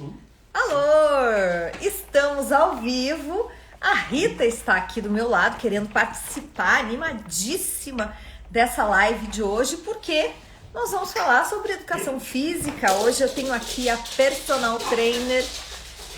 Alô! Estamos ao vivo. A Rita está aqui do meu lado, querendo participar, animadíssima dessa live de hoje, porque nós vamos falar sobre educação física. Hoje eu tenho aqui a personal trainer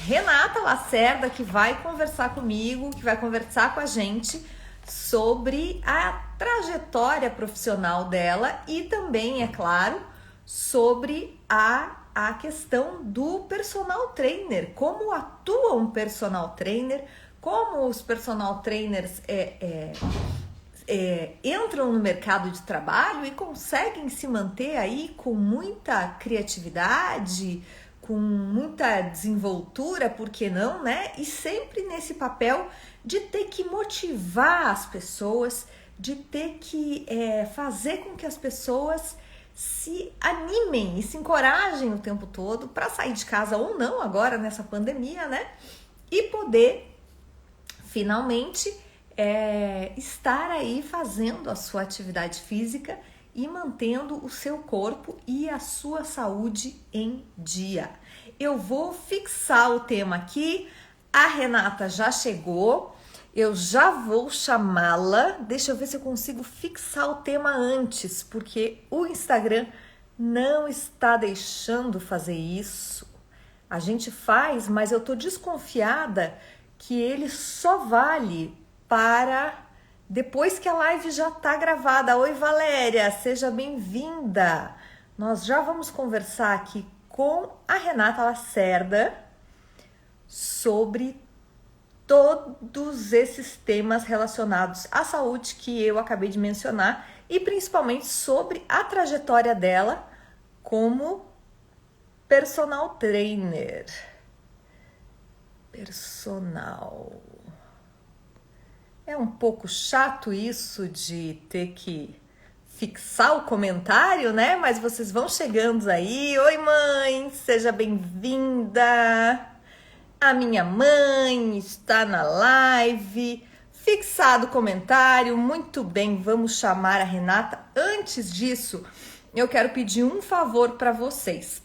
Renata Lacerda, que vai conversar comigo, que vai conversar com a gente sobre a trajetória profissional dela e também, é claro, sobre a questão do personal trainer, como atua um personal trainer, como os personal trainers entram no mercado de trabalho e conseguem se manter aí com muita criatividade, com muita desenvoltura, por que não, né? E sempre nesse papel de ter que motivar as pessoas, de ter que fazer com que as pessoas se animem e se encorajem o tempo todo para sair de casa ou não agora nessa pandemia, né? E poder finalmente estar aí fazendo a sua atividade física e mantendo o seu corpo e a sua saúde em dia. Eu vou fixar o tema aqui. A Renata já chegou. Eu já vou chamá-la. Deixa eu ver se eu consigo fixar o tema antes, porque o Instagram não está deixando fazer isso. A gente faz, mas eu tô desconfiada que ele só vale para depois que a live já tá gravada. Oi, Valéria, seja bem-vinda. Nós já vamos conversar aqui com a Renata Lacerda sobre todos esses temas relacionados à saúde que eu acabei de mencionar e principalmente sobre a trajetória dela como personal trainer. Personal. É um pouco chato isso de ter que fixar o comentário, né? Mas vocês vão chegando aí. Oi, mãe, seja bem-vinda. A minha mãe está na live. Fixado o comentário. Muito bem, vamos chamar a Renata. Antes disso, eu quero pedir um favor para vocês.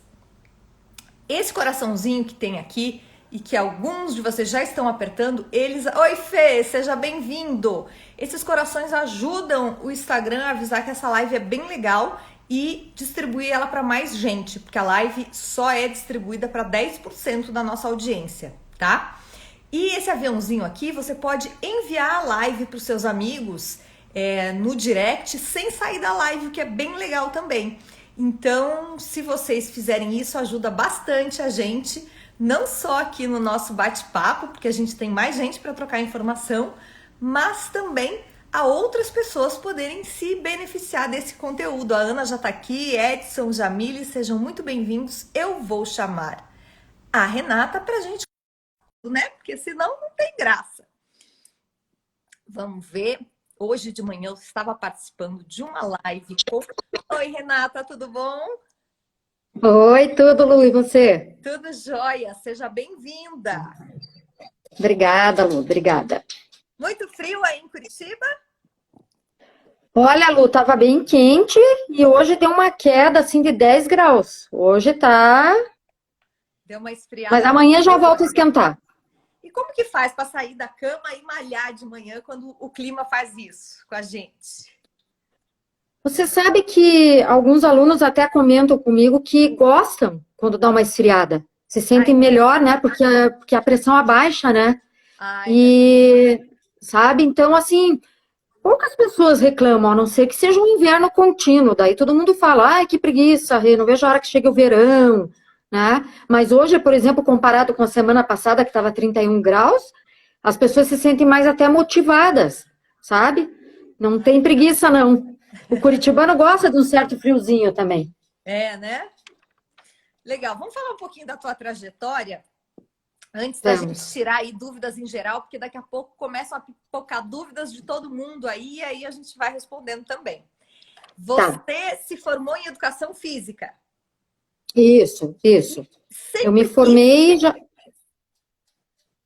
Esse coraçãozinho que tem aqui e que alguns de vocês já estão apertando, eles... Oi, Fê, seja bem-vindo! Esses corações ajudam o Instagram a avisar que essa live é bem legal e distribuir ela para mais gente, porque a live só é distribuída para 10% da nossa audiência, tá? E esse aviãozinho aqui, você pode enviar a live para os seus amigos no direct sem sair da live, o que é bem legal também. Então, se vocês fizerem isso, ajuda bastante a gente, não só aqui no nosso bate-papo, porque a gente tem mais gente para trocar informação, mas também a outras pessoas poderem se beneficiar desse conteúdo. A Ana já está aqui, Edson, Jamile, sejam muito bem-vindos. Eu vou chamar a Renata para a gente, né? Porque senão não tem graça. Vamos ver. Hoje de manhã eu estava participando de uma live com... Oi, Renata, tudo bom? Oi, tudo, Lu, e você? Tudo jóia, seja bem-vinda. Obrigada, Lu, obrigada. Muito frio aí em Curitiba? Olha, Lu, tava bem quente e hoje deu uma queda assim de 10 graus. Hoje tá, Deu uma esfriada. mas amanhã já volta a esquentar. E como que faz para sair da cama e malhar de manhã quando o clima faz isso com a gente? Você sabe que alguns alunos até comentam comigo que gostam quando dá uma esfriada. Se sentem melhor, né? Porque a pressão abaixa, né? E, sabe, então assim, poucas pessoas reclamam, a não ser que seja um inverno contínuo. Daí todo mundo fala, ai, que preguiça, Rê, não vejo a hora que chegue o verão, né? Mas hoje, por exemplo, comparado com a semana passada, que estava 31 graus, as pessoas se sentem mais até motivadas, sabe? Não tem preguiça, não. O curitibano gosta de um certo friozinho também. É, né? Legal. Vamos falar um pouquinho da tua trajetória? Antes da gente tirar aí dúvidas em geral, porque daqui a pouco começam a pipocar dúvidas de todo mundo aí, e aí a gente vai respondendo também. Você se formou em educação física? Isso. Eu me formei já...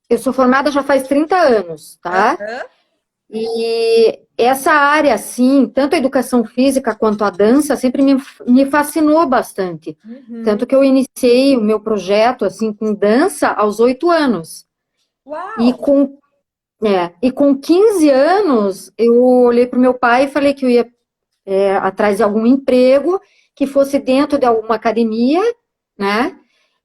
Eu sou formada já faz 30 anos, tá? E essa área, assim, tanto a educação física quanto a dança, sempre me fascinou bastante. Tanto que eu iniciei o meu projeto, assim, com dança aos 8 anos. E Uau! com 15 anos, eu olhei para o meu pai e falei que eu ia atrás de algum emprego que fosse dentro de alguma academia, né?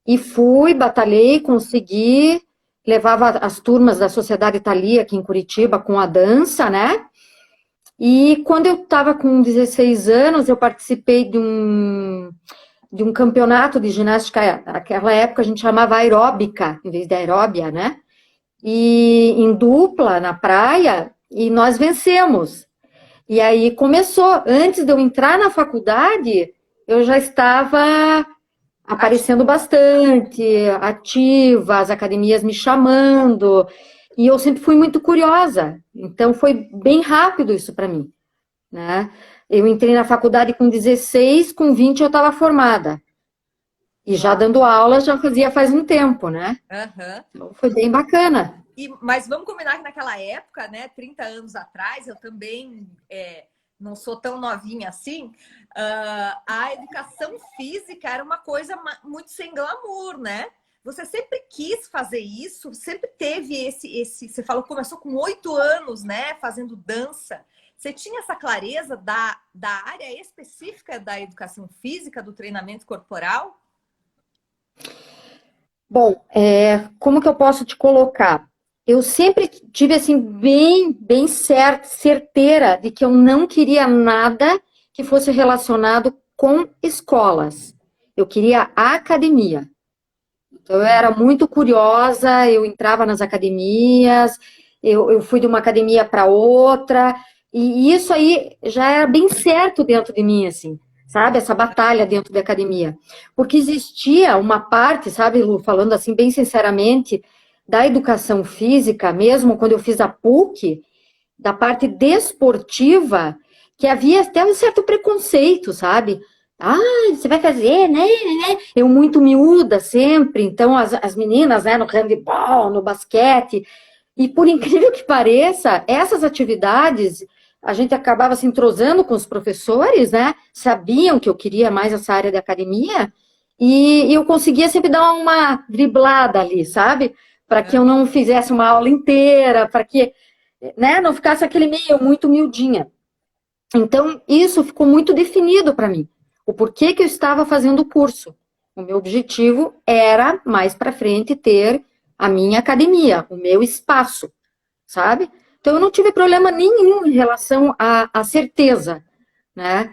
E fui, batalhei, consegui, levava as turmas da Sociedade Thalia aqui em Curitiba com a dança, né? E quando eu estava com 16 anos, eu participei de um campeonato de ginástica, naquela época a gente chamava aeróbica, em vez de aeróbia, né? E em dupla, na praia, e nós vencemos. E aí começou, antes de eu entrar na faculdade, eu já estava aparecendo bastante, ativa, as academias me chamando, e eu sempre fui muito curiosa. Então foi bem rápido isso para mim, né? Eu entrei na faculdade com 16, com 20 eu estava formada. E já dando aula já faz um tempo, né? Então foi bem bacana. Mas vamos combinar que naquela época, né, 30 anos atrás, eu também não sou tão novinha assim, a educação física era uma coisa muito sem glamour, né? Você sempre quis fazer isso, sempre teve você falou que começou com 8 anos, né, fazendo dança. Você tinha essa clareza da área específica da educação física, do treinamento corporal? Bom, como que eu posso te colocar? Eu sempre tive, assim, bem certeira de que eu não queria nada que fosse relacionado com escolas. Eu queria a academia. Então, eu era muito curiosa, eu entrava nas academias, eu fui de uma academia para outra, e isso aí já era bem certo dentro de mim, assim, sabe? Essa batalha dentro da academia. Porque existia uma parte, sabe, Lu, falando assim bem sinceramente, da educação física, mesmo quando eu fiz a PUC, da parte desportiva, que havia até um certo preconceito, sabe? Ah, você vai fazer, né? Eu muito miúda sempre, então as meninas, né, no handebol, no basquete, e por incrível que pareça, essas atividades a gente acabava se entrosando com os professores, né? Sabiam que eu queria mais essa área de academia, e eu conseguia sempre dar uma driblada ali, sabe? Para que eu não fizesse uma aula inteira, para que, né, não ficasse aquele meio muito miudinha. Então, isso ficou muito definido para mim. O porquê que eu estava fazendo o curso. O meu objetivo era, mais para frente, ter a minha academia, o meu espaço, sabe? Então, eu não tive problema nenhum em relação à certeza, né?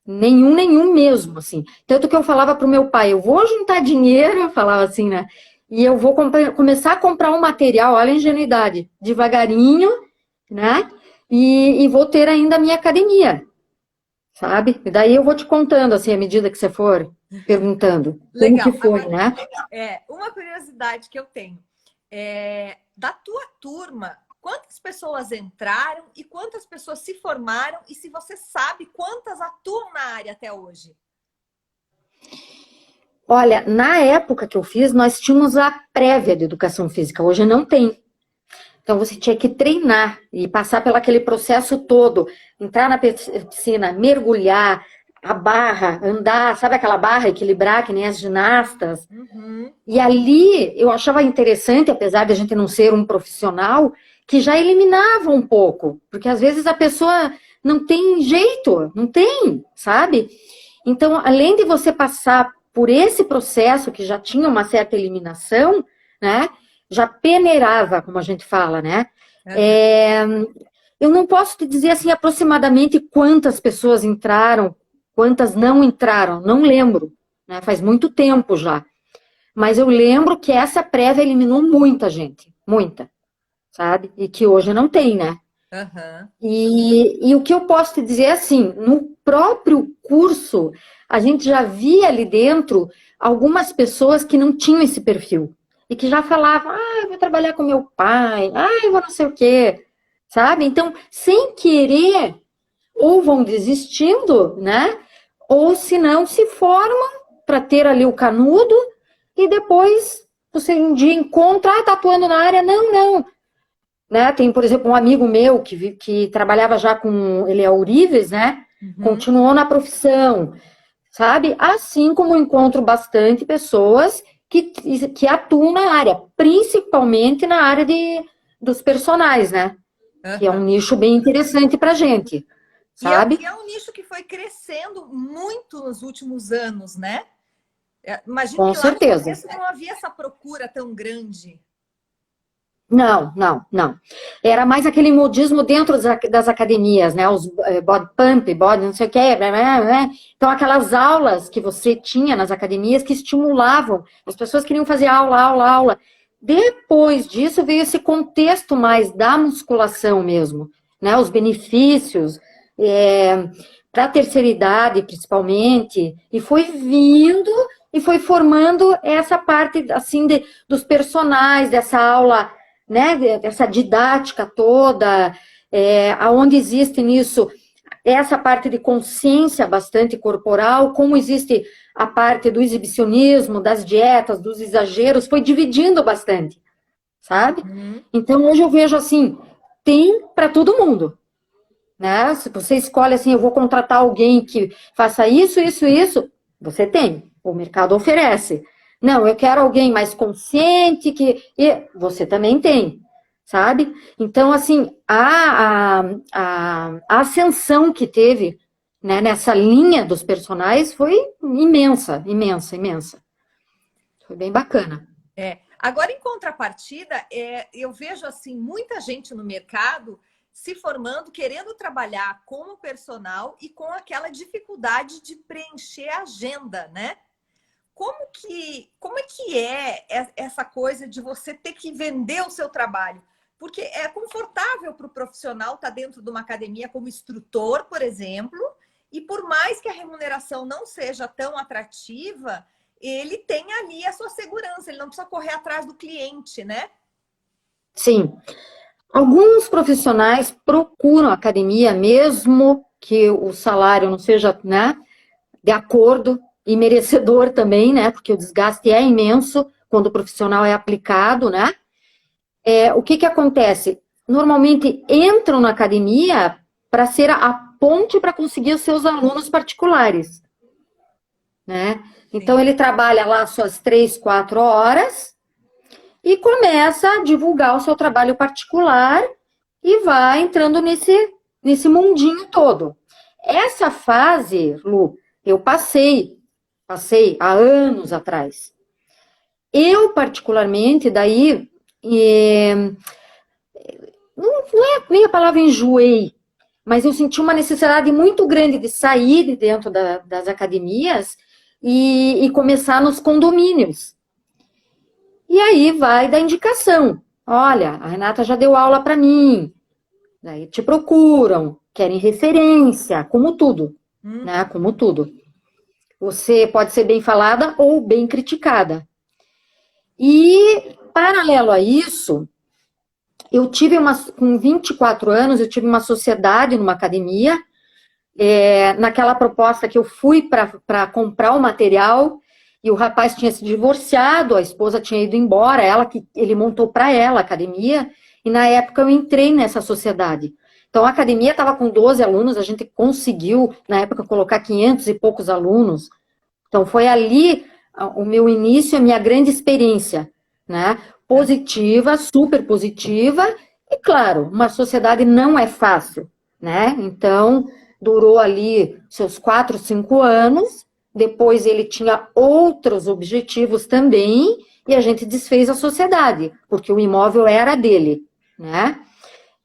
Nenhum mesmo, assim. Tanto que eu falava para o meu pai, eu vou juntar dinheiro, eu falava assim, né? E eu vou começar a comprar um material, olha a ingenuidade, devagarinho, né? E vou ter ainda a minha academia, sabe? E daí eu vou te contando, assim, à medida que você for perguntando. Legal. Como que foi, Agora, né? uma curiosidade que eu tenho. Da tua turma, quantas pessoas entraram e quantas pessoas se formaram? E se você sabe quantas atuam na área até hoje? Olha, na época que eu fiz, nós tínhamos a prévia de educação física. Hoje não tem. Então, você tinha que treinar e passar pelo aquele processo todo. Entrar na piscina, mergulhar, a barra, andar, sabe aquela barra, equilibrar, que nem as ginastas. E ali, eu achava interessante, apesar de a gente não ser um profissional, que já eliminava um pouco. Porque, às vezes, a pessoa não tem jeito, não tem, sabe? Então, além de você passar por esse processo, que já tinha uma certa eliminação, né? Já peneirava, como a gente fala, né? Eu não posso te dizer assim aproximadamente quantas pessoas entraram, quantas não entraram, não lembro, né? Faz muito tempo já. Mas eu lembro que essa prévia eliminou muita gente, muita, sabe? E que hoje não tem, né? E o que eu posso te dizer é assim, no próprio curso, a gente já via ali dentro algumas pessoas que não tinham esse perfil. E que já falavam, eu vou trabalhar com meu pai, eu vou não sei o quê, sabe? Então, sem querer, ou vão desistindo, né? Ou se não, se formam para ter ali o canudo e depois você um dia encontra, tá atuando na área? Não. né? Tem, por exemplo, um amigo meu que trabalhava já com, ele é ourives, né? Continuou na profissão, sabe? Assim como eu encontro bastante pessoas que atuam na área, principalmente na área dos personagens, né? Que é um nicho bem interessante pra gente, sabe? E é um nicho que foi crescendo muito nos últimos anos, né? Imagino Com que lá no certeza. começo não havia essa procura tão grande. Não, não, não. Era mais aquele modismo dentro das academias, né? Os body pump, body não sei o quê. Né? Então, aquelas aulas que você tinha nas academias que estimulavam, as pessoas queriam fazer aula, aula, aula. Depois disso veio esse contexto mais da musculação mesmo, né? Os benefícios, para a terceira idade, principalmente, e foi vindo e foi formando essa parte, assim, dos personagens, dessa aula, né, essa didática toda, aonde existe nisso essa parte de consciência bastante corporal, como existe a parte do exibicionismo, das dietas, dos exageros, foi dividindo bastante, sabe? Então, hoje eu vejo assim, tem para todo mundo, né? Se você escolhe assim, eu vou contratar alguém que faça isso, isso, isso, você tem, o mercado oferece. Não, eu quero alguém mais consciente, e você também tem, sabe? Então, assim, a ascensão que teve, né, nessa linha dos personagens foi imensa, imensa, imensa. Foi bem bacana. Agora, em contrapartida, eu vejo assim muita gente no mercado se formando, querendo trabalhar como personal e com aquela dificuldade de preencher a agenda, né? Como é que é essa coisa de você ter que vender o seu trabalho? Porque é confortável para o profissional estar dentro de uma academia como instrutor, por exemplo, e por mais que a remuneração não seja tão atrativa, ele tem ali a sua segurança, ele não precisa correr atrás do cliente, né? Sim. Alguns profissionais procuram academia, mesmo que o salário não seja, né, de acordo e merecedor também, né? Porque o desgaste é imenso quando o profissional é aplicado, né? O que acontece? Normalmente entram na academia para ser a ponte para conseguir os seus alunos particulares, né? Então ele trabalha lá suas 3, 4 horas e começa a divulgar o seu trabalho particular e vai entrando nesse mundinho todo. Essa fase, Lu, eu passei há anos atrás. Eu, particularmente, daí, não é nem a palavra enjoei, mas eu senti uma necessidade muito grande de sair de dentro das academias e começar nos condomínios. E aí vai da indicação. Olha, a Renata já deu aula para mim. Daí te procuram, querem referência, como tudo, né? Como tudo. Você pode ser bem falada ou bem criticada. E, paralelo a isso, com 24 anos, eu tive uma sociedade numa academia, naquela proposta que eu fui para comprar o material, e o rapaz tinha se divorciado, a esposa tinha ido embora, ele montou para ela a academia, e na época eu entrei nessa sociedade. Então a academia estava com 12 alunos, a gente conseguiu, na época, colocar 500 e poucos alunos. Então foi ali o meu início, a minha grande experiência, né? Positiva, super positiva, e claro, uma sociedade não é fácil, né? Então durou ali seus 4, 5 anos, depois ele tinha outros objetivos também, e a gente desfez a sociedade, porque o imóvel era dele, né?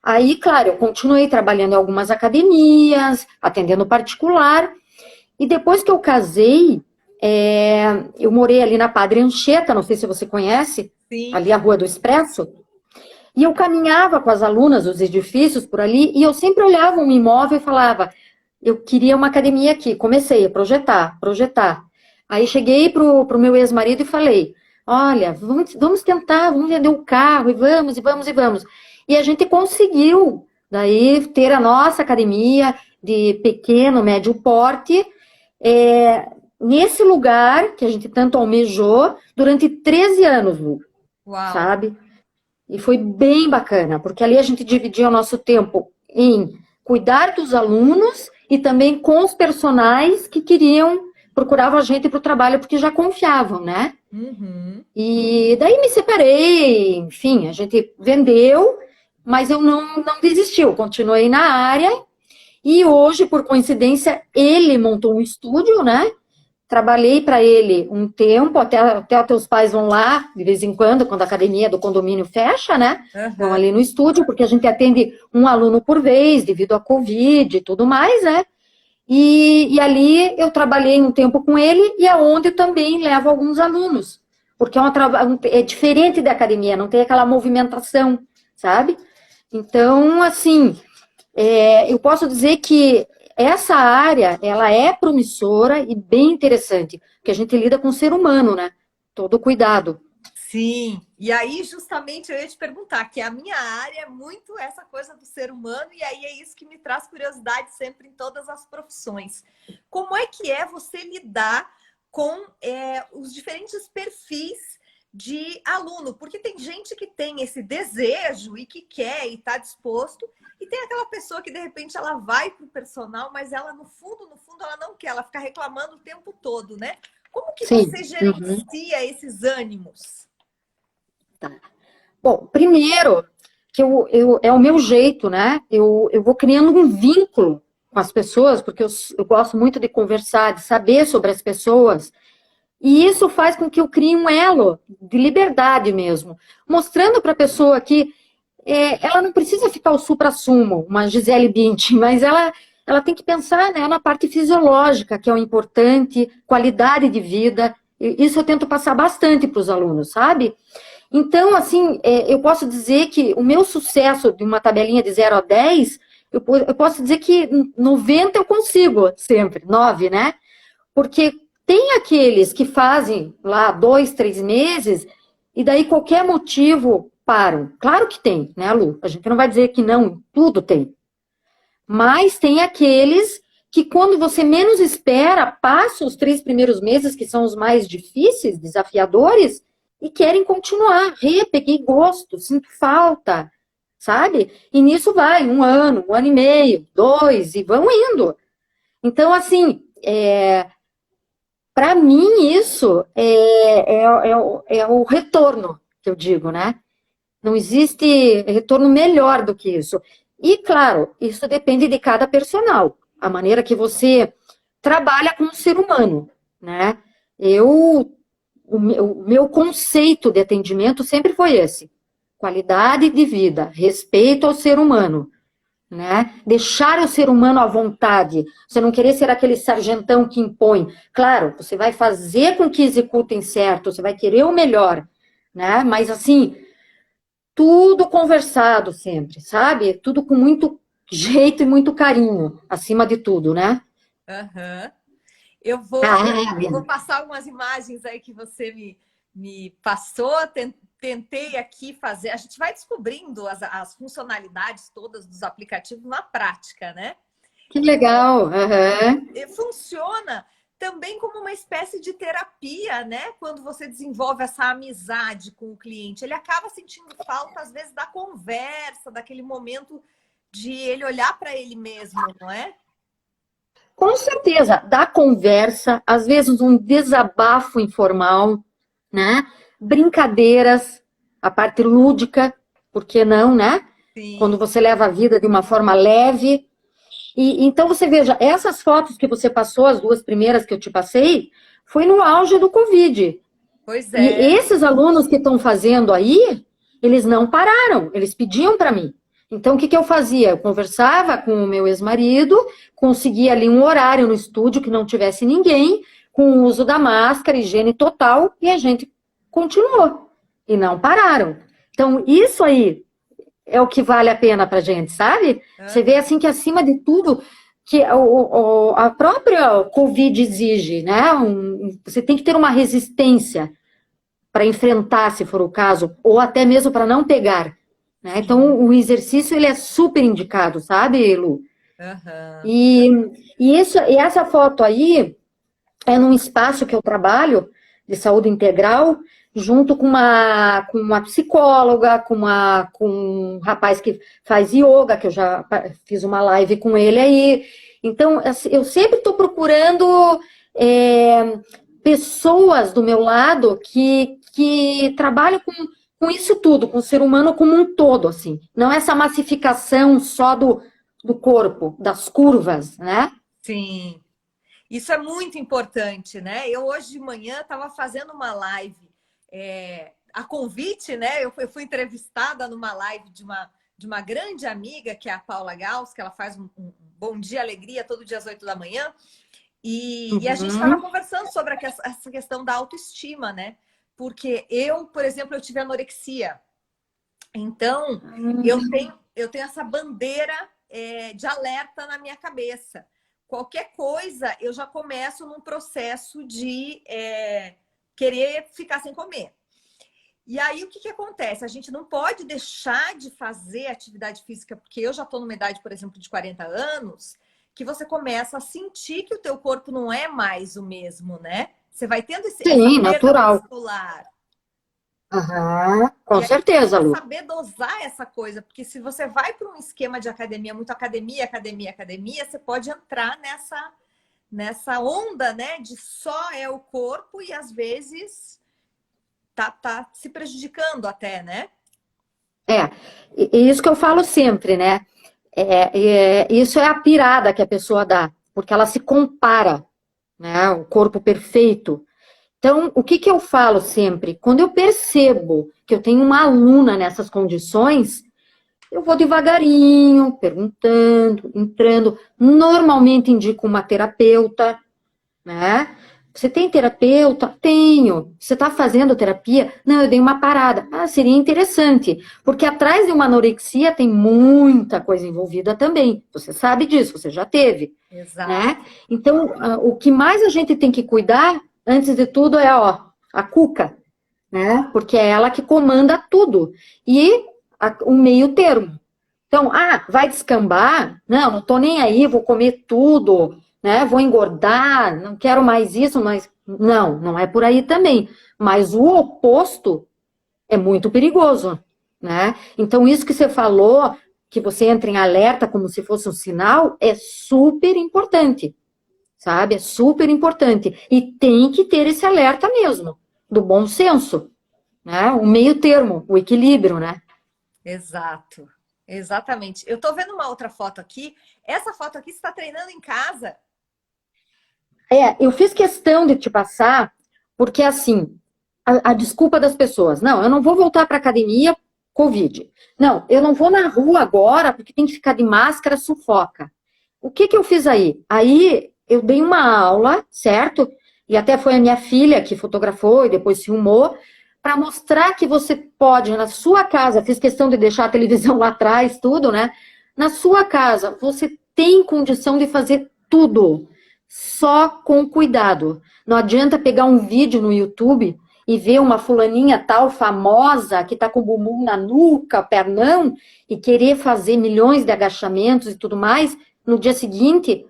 Aí, claro, eu continuei trabalhando em algumas academias, atendendo particular, e depois que eu casei, eu morei ali na Padre Anchieta, não sei se você conhece, Sim. Ali a Rua do Expresso, e eu caminhava com as alunas dos edifícios por ali, e eu sempre olhava um imóvel e falava, eu queria uma academia aqui, comecei a projetar. Aí cheguei pro meu ex-marido e falei, olha, vamos tentar, vamos vender o carro, e vamos, e vamos, e vamos. E a gente conseguiu, daí, ter a nossa academia de pequeno, médio porte, nesse lugar que a gente tanto almejou durante 13 anos, Lu, Uau. sabe? E foi bem bacana, porque ali a gente dividia o nosso tempo em cuidar dos alunos e também com os personagens que procuravam a gente para o trabalho porque já confiavam, né? Uhum. E daí me separei, enfim, a gente vendeu, mas eu não desisti, eu continuei na área e hoje, por coincidência, ele montou um estúdio, né? Trabalhei para ele um tempo, até os teus pais vão lá, de vez em quando a academia do condomínio fecha, né? Vão ali no estúdio, porque a gente atende um aluno por vez, devido à Covid e tudo mais, né? E ali eu trabalhei um tempo com ele e é onde eu também levo alguns alunos, porque é diferente da academia, não tem aquela movimentação, sabe? Então, assim, eu posso dizer que essa área, ela é promissora e bem interessante, porque a gente lida com o ser humano, né? Todo cuidado. Sim, e aí justamente eu ia te perguntar, que a minha área é muito essa coisa do ser humano, e aí é isso que me traz curiosidade sempre em todas as profissões. Como é que é você lidar com os diferentes perfis de aluno? Porque tem gente que tem esse desejo e que quer e está disposto, e tem aquela pessoa que de repente ela vai para o personal, mas ela no fundo, ela não quer, ela fica reclamando o tempo todo, né? Como que Sim. você gerencia esses ânimos? Tá. Bom, primeiro, que é o meu jeito, né? Eu vou criando um vínculo com as pessoas, porque eu gosto muito de conversar, de saber sobre as pessoas, e isso faz com que eu crie um elo de liberdade mesmo, mostrando para a pessoa que ela não precisa ficar o supra-sumo, uma Gisele Bündchen, mas ela tem que pensar, né, na parte fisiológica, que é o importante, qualidade de vida. Isso eu tento passar bastante para os alunos, sabe? Então, assim, eu posso dizer que o meu sucesso de uma tabelinha de 0 a 10, eu posso dizer que 90 eu consigo sempre, 9, né? Porque tem aqueles que fazem lá 2, 3 meses e daí qualquer motivo param. Claro que tem, né, Lu? A gente não vai dizer que não, tudo tem. Mas tem aqueles que quando você menos espera, passam os 3 primeiros meses, que são os mais difíceis, desafiadores, e querem continuar. Peguei gosto, sinto falta, sabe? E nisso vai 1 ano e meio, 2, e vão indo. Então, assim, para mim isso é o retorno, que eu digo, né? Não existe retorno melhor do que isso. E, claro, isso depende de cada personal, a maneira que você trabalha com o ser humano, né? O meu conceito de atendimento sempre foi esse: qualidade de vida, respeito ao ser humano, né? Deixar o ser humano à vontade. Você não querer ser aquele sargentão que impõe. Claro, você vai fazer com que executem certo, você vai querer o melhor, né? Mas assim, tudo conversado sempre, sabe? Tudo com muito jeito e muito carinho, acima de tudo, né? Uhum. Eu vou passar algumas imagens aí que você me passou, tentei aqui fazer. A gente vai descobrindo as funcionalidades todas dos aplicativos na prática, né? Que legal! Uhum. Funciona também como uma espécie de terapia, né? Quando você desenvolve essa amizade com o cliente, ele acaba sentindo falta, às vezes, da conversa, daquele momento de ele olhar para ele mesmo, não é? Com certeza, da conversa, às vezes um desabafo informal, né? Brincadeiras, a parte lúdica, por que não, né? Sim. Quando você leva a vida de uma forma leve. E então você veja, essas fotos que você passou, as 2 primeiras que eu te passei, foi no auge do Covid. Pois é. E esses alunos que estão fazendo aí, eles não pararam, eles pediam para mim. Então, o que eu fazia? Eu conversava com o meu ex-marido, conseguia ali um horário no estúdio que não tivesse ninguém, com o uso da máscara, higiene total, e a gente continuou. E não pararam. Então, isso aí é o que vale a pena pra gente, sabe? Você vê, assim, que acima de tudo, que a própria Covid exige, né? Você tem que ter uma resistência para enfrentar, se for o caso, ou até mesmo para não pegar. Né? Então, o exercício, ele é super indicado, sabe, Lu? Uhum. E essa foto aí é num espaço que eu trabalho, de saúde integral, junto com uma psicóloga, com um rapaz que faz yoga, que eu já fiz uma live com ele aí. Então, assim, eu sempre estou procurando pessoas do meu lado que trabalham com isso tudo, com o ser humano como um todo, assim. Não essa massificação só do corpo, das curvas, né? Sim. Isso é muito importante, né? Eu hoje de manhã estava fazendo uma live, a convite, né? Eu fui entrevistada numa live de uma grande amiga, que é a Paula Gauss, que ela faz um Bom Dia Alegria todo dia às 8 da manhã. E a gente estava conversando sobre essa questão da autoestima, né? Porque eu, por exemplo, eu tive anorexia. Então, eu tenho essa bandeira de alerta na minha cabeça. Qualquer coisa, eu já começo num processo de querer ficar sem comer. E aí, o que acontece? A gente não pode deixar de fazer atividade física, porque eu já estou numa idade, por exemplo, de 40 anos, que você começa a sentir que o teu corpo não é mais o mesmo, né? Você vai tendo essa perda muscular. Uhum, com certeza, Lu. Saber dosar essa coisa, porque se você vai para um esquema de academia, muito academia, você pode entrar nessa onda, né? De só é o corpo e às vezes tá se prejudicando até, né? E isso que eu falo sempre, né? Isso é a pirada que a pessoa dá, porque ela se compara, né? O corpo perfeito. Então, o que eu falo sempre? Quando eu percebo que eu tenho uma aluna nessas condições, eu vou devagarinho, perguntando, entrando. Normalmente indico uma terapeuta, né? Você tem terapeuta? Tenho. Você está fazendo terapia? Não, eu dei uma parada. Ah, seria interessante, porque atrás de uma anorexia tem muita coisa envolvida também. Você sabe disso, você já teve. Exato. Né? Então, o que mais a gente tem que cuidar, antes de tudo, é a cuca, né? Porque é ela que comanda tudo. E o meio termo. Então, vai descambar? Não tô nem aí, vou comer tudo, né? Vou engordar, não quero mais isso, mas não é por aí também. Mas o oposto é muito perigoso, né? Então, isso que você falou, que você entra em alerta como se fosse um sinal, é super importante, sabe? É super importante. E tem que ter esse alerta mesmo, do bom senso, né? O meio termo, o equilíbrio, né? Exato. Exatamente. Eu tô vendo uma outra foto aqui. Essa foto aqui, você está treinando em casa? Eu fiz questão de te passar, porque assim, a desculpa das pessoas, não, eu não vou voltar para academia, Covid. Não, eu não vou na rua agora, porque tem que ficar de máscara, sufoca. O que eu fiz aí? Aí eu dei uma aula, certo? E até foi a minha filha que fotografou e depois filmou, para mostrar que você pode, na sua casa, fiz questão de deixar a televisão lá atrás, tudo, né? Na sua casa, você tem condição de fazer tudo, só com cuidado. Não adianta pegar um vídeo no YouTube e ver uma fulaninha tal famosa que tá com o bumbum na nuca, pernão, e querer fazer milhões de agachamentos e tudo mais, no dia seguinte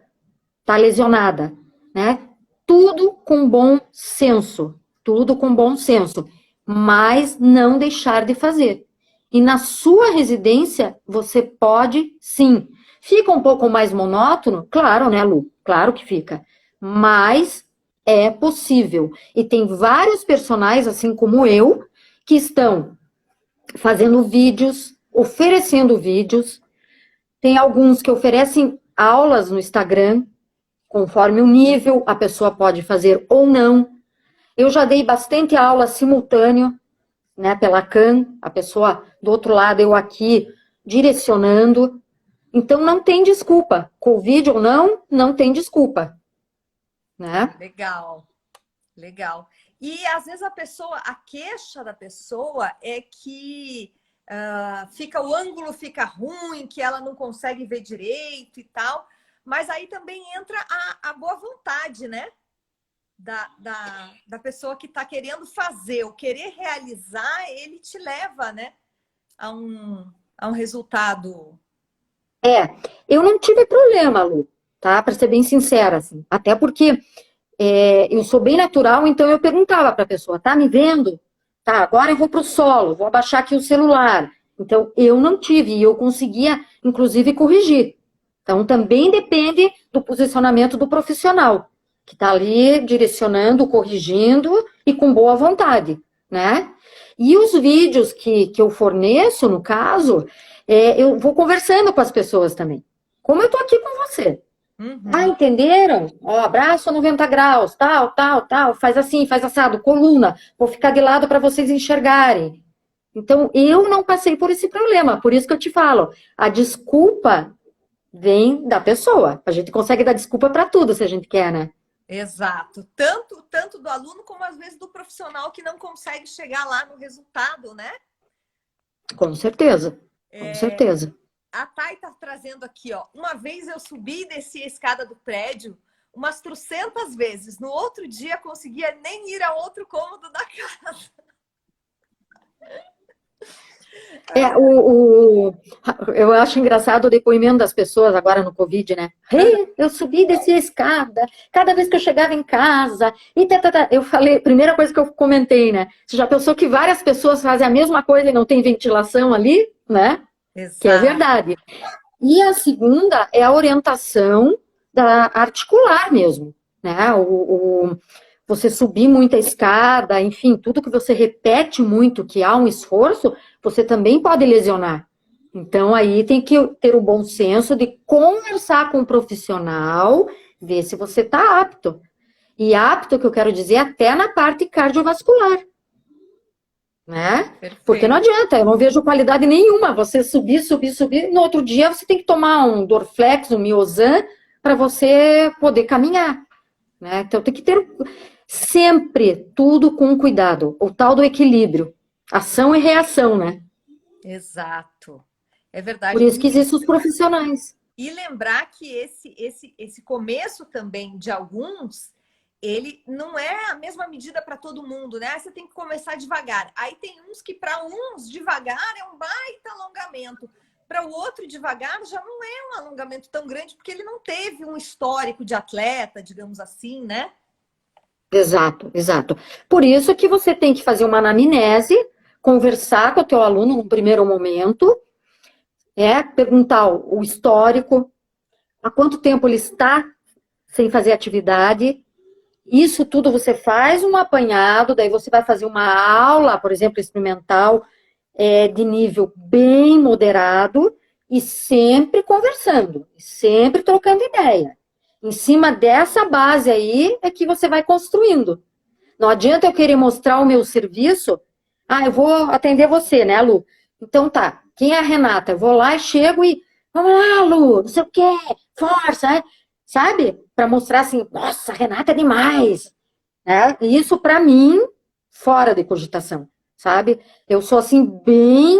tá lesionada, né? Tudo com bom senso, tudo com bom senso, mas não deixar de fazer. E na sua residência, você pode, sim. Fica um pouco mais monótono? Claro, né, Lu? Claro que fica. Mas é possível. E tem vários personagens, assim como eu, que estão fazendo vídeos, oferecendo vídeos. Tem alguns que oferecem aulas no Instagram, conforme o nível, a pessoa pode fazer ou não. Eu já dei bastante aula simultâneo, né, pela CAN, a pessoa do outro lado, eu aqui direcionando. Então não tem desculpa. Covid ou não tem desculpa. Né? Legal, legal. E às vezes a queixa da pessoa é que o ângulo fica ruim, que ela não consegue ver direito e tal. Mas aí também entra a boa vontade, né? Da pessoa que está querendo fazer, o querer realizar, ele te leva, né, a um resultado. Eu não tive problema, Lu, tá? Para ser bem sincera, assim. Até porque eu sou bem natural, então eu perguntava para a pessoa, tá me vendo? Tá, agora eu vou para o solo, vou abaixar aqui o celular. Então, eu não tive, e eu conseguia, inclusive, corrigir. Então, também depende do posicionamento do profissional, que está ali direcionando, corrigindo e com boa vontade, né? E os vídeos que eu forneço, no caso, eu vou conversando com as pessoas também. Como eu estou aqui com você. Ah, entenderam? Ó, abraço 90 graus, tal, tal, tal. Faz assim, faz assado, coluna. Vou ficar de lado para vocês enxergarem. Então, eu não passei por esse problema. Por isso que eu te falo, a desculpa vem da pessoa. A gente consegue dar desculpa para tudo, se a gente quer, né? Exato. Tanto do aluno, como às vezes do profissional que não consegue chegar lá no resultado, né? Com certeza. Com certeza. A Thay tá trazendo aqui, ó. Uma vez eu subi e desci a escada do prédio umas 300 vezes. No outro dia, conseguia nem ir a outro cômodo da casa. Eu acho engraçado o depoimento das pessoas agora no Covid, né? Eu subi e desci a escada, cada vez que eu chegava em casa, eu falei, primeira coisa que eu comentei, né? Você já pensou que várias pessoas fazem a mesma coisa e não tem ventilação ali, né? Exato. Que é verdade. E a segunda é a orientação da articular mesmo, né? Você subir muita escada, enfim, tudo que você repete muito, que há um esforço, você também pode lesionar. Então, aí tem que ter o bom senso de conversar com o profissional, ver se você está apto. E apto, que eu quero dizer, até na parte cardiovascular. Né? Porque não adianta, eu não vejo qualidade nenhuma. Você subir, no outro dia você tem que tomar um Dorflex, um Miozan, para você poder caminhar. Né? Então, tem que ter sempre tudo com cuidado. O tal do equilíbrio. Ação e reação, né? Exato. É verdade. Por isso que existem os profissionais. E lembrar que esse começo também de alguns, ele não é a mesma medida para todo mundo, né? Você tem que começar devagar. Aí tem uns que, para uns, devagar é um baita alongamento. Para o outro, devagar, já não é um alongamento tão grande, porque ele não teve um histórico de atleta, digamos assim, né? Exato, exato. Por isso que você tem que fazer uma anamnese, conversar com o teu aluno no primeiro momento, perguntar o histórico, há quanto tempo ele está sem fazer atividade. Isso tudo você faz um apanhado, daí você vai fazer uma aula, por exemplo, experimental, de nível bem moderado, e sempre conversando, sempre trocando ideia. Em cima dessa base aí é que você vai construindo. Não adianta eu querer mostrar o meu serviço. Eu vou atender você, né, Lu? Então tá, quem é a Renata? Eu vou lá e chego e... Vamos lá, Lu, não sei o quê, força, sabe? Para mostrar assim, nossa, a Renata é demais. Né? E isso, para mim, fora de cogitação, sabe? Eu sou assim, bem...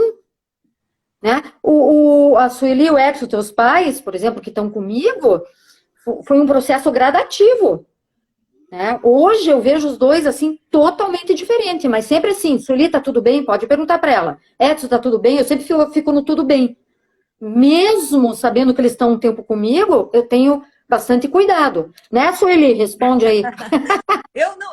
Né? A Sueli e o Edson, teus pais, por exemplo, que estão comigo... Foi um processo gradativo. Né? Hoje eu vejo os dois assim totalmente diferente, mas sempre assim, Sueli, tá tudo bem? Pode perguntar para ela. Edson, tá tudo bem? Eu sempre fico no tudo bem. Mesmo sabendo que eles estão um tempo comigo, eu tenho bastante cuidado. Né, Sueli? Responde aí.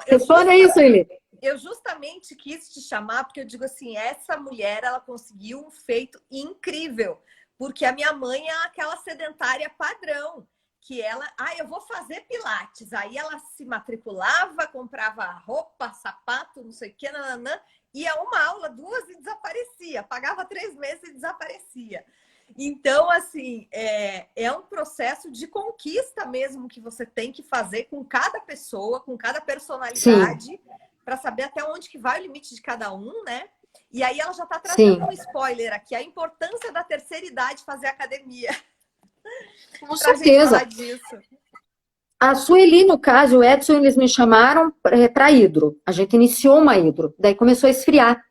Responde aí, Sueli. Eu justamente quis te chamar, porque eu digo assim, essa mulher, ela conseguiu um feito incrível. Porque a minha mãe é aquela sedentária padrão. Que ela, eu vou fazer pilates. Aí ela se matriculava, comprava roupa, sapato, não sei o que, nananã, ia uma aula, 2 e desaparecia. Pagava 3 meses e desaparecia. Então, assim, é um processo de conquista mesmo que você tem que fazer com cada pessoa, com cada personalidade, para saber até onde que vai o limite de cada um, né? E aí ela já está trazendo um spoiler aqui, a importância da terceira idade fazer academia. Com certeza. A Sueli, no caso, o Edson, eles me chamaram para hidro. A gente iniciou uma hidro. Daí começou a esfriar.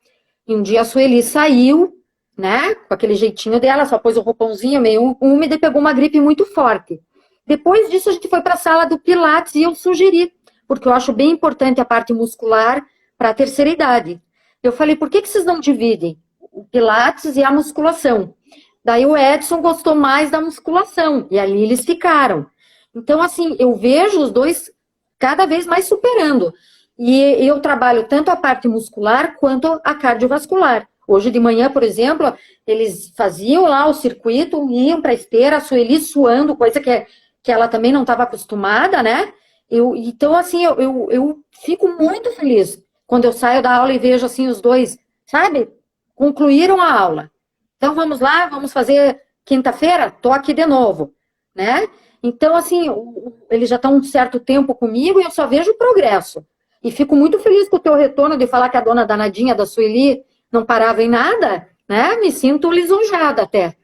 E um dia a Sueli saiu, né? Com aquele jeitinho dela, só pôs o roupãozinho meio úmido e pegou uma gripe muito forte. Depois disso, a gente foi para a sala do Pilates e eu sugeri, porque eu acho bem importante a parte muscular para a terceira idade. Eu falei, por que vocês não dividem o Pilates e a musculação? Daí o Edson gostou mais da musculação, e ali eles ficaram. Então, assim, eu vejo os dois cada vez mais superando. E eu trabalho tanto a parte muscular quanto a cardiovascular. Hoje de manhã, por exemplo, eles faziam lá o circuito, iam para a esteira, a Sueli suando, coisa que ela também não estava acostumada, né? Então, assim, eu fico muito feliz quando eu saio da aula e vejo, assim, os dois, sabe? Concluíram a aula. Então, vamos lá, vamos fazer quinta-feira? Tô aqui de novo, né? Então, assim, eles já estão um certo tempo comigo e eu só vejo o progresso. E fico muito feliz com o teu retorno de falar que a dona danadinha da Sueli não parava em nada, né? Me sinto lisonjada até.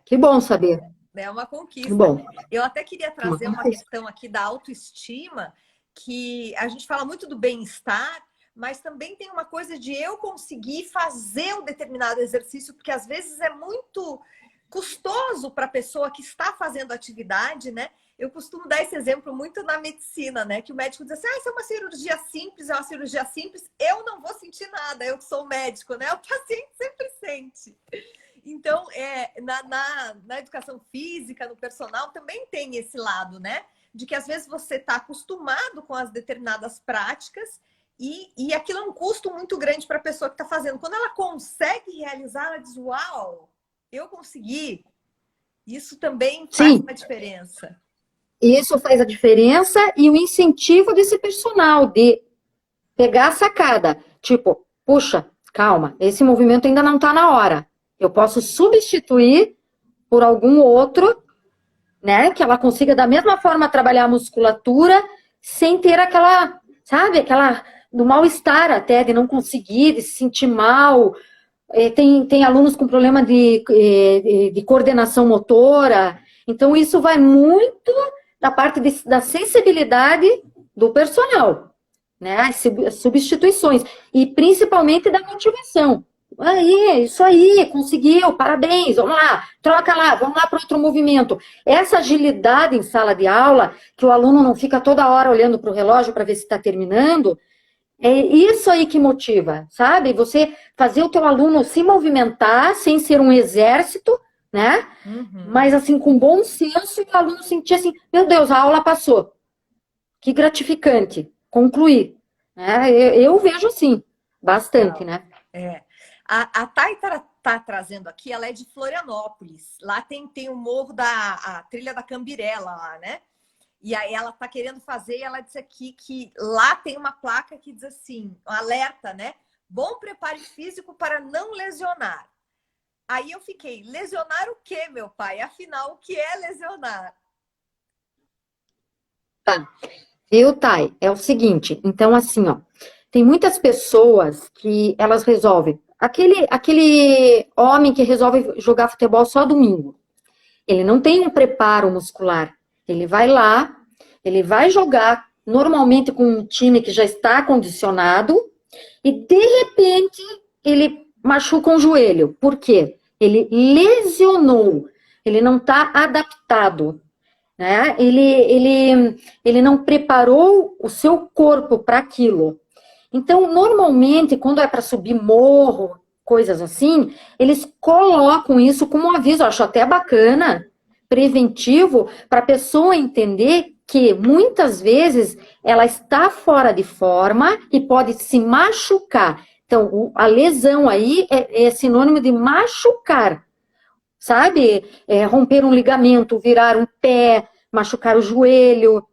Que bom saber. É uma conquista. Que bom. Eu até queria trazer uma questão aqui da autoestima, que a gente fala muito do bem-estar, mas também tem uma coisa de eu conseguir fazer um determinado exercício, porque às vezes é muito custoso para a pessoa que está fazendo atividade, né? Eu costumo dar esse exemplo muito na medicina, né? Que o médico diz assim, isso é uma cirurgia simples, é uma cirurgia simples, eu não vou sentir nada, eu que sou médico, né? O paciente sempre sente. Então, na educação física, no personal, também tem esse lado, né? De que às vezes você está acostumado com as determinadas práticas e aquilo é um custo muito grande para a pessoa que está fazendo. Quando ela consegue realizar, ela diz, uau, eu consegui. Isso também faz uma diferença. Isso faz a diferença e o incentivo desse personal de pegar a sacada. Tipo, puxa, calma, esse movimento ainda não está na hora. Eu posso substituir por algum outro, né? Que ela consiga da mesma forma trabalhar a musculatura sem ter aquela, sabe, aquela do mal-estar até, de não conseguir, de se sentir mal. Tem alunos com problema de coordenação motora. Então, isso vai muito da parte da sensibilidade do personal, né? As substituições. E principalmente da motivação. Aí, isso aí, conseguiu, parabéns, vamos lá, troca lá, vamos lá para outro movimento. Essa agilidade em sala de aula, que o aluno não fica toda hora olhando para o relógio para ver se está terminando, é isso aí que motiva, sabe? Você fazer o teu aluno se movimentar sem ser um exército, né? Uhum. Mas assim, com bom senso, e o aluno sentir assim, meu Deus, a aula passou. Que gratificante, concluir. Eu vejo assim, bastante, né? A Thay tá trazendo aqui, ela é de Florianópolis. Lá tem o morro a trilha da Cambirela lá, né? E aí ela tá querendo fazer, e ela disse aqui que lá tem uma placa que diz assim, um alerta, né? Bom preparo físico para não lesionar. Aí eu fiquei, lesionar o quê, meu pai? Afinal, o que é lesionar? Tá. Viu, Thay? É o seguinte, então assim, ó, tem muitas pessoas que elas resolvem, aquele homem que resolve jogar futebol só domingo, ele não tem um preparo muscular, ele vai lá, ele vai jogar normalmente com um time que já está condicionado e de repente ele machuca um joelho, por quê? Ele lesionou, ele não está adaptado, né? Ele não preparou o seu corpo para aquilo. Então, normalmente, quando é para subir morro, coisas assim, eles colocam isso como um aviso. Eu acho até bacana, preventivo, para a pessoa entender que muitas vezes ela está fora de forma e pode se machucar. Então, a lesão aí é sinônimo de machucar. Sabe? Romper um ligamento, virar um pé, machucar o joelho,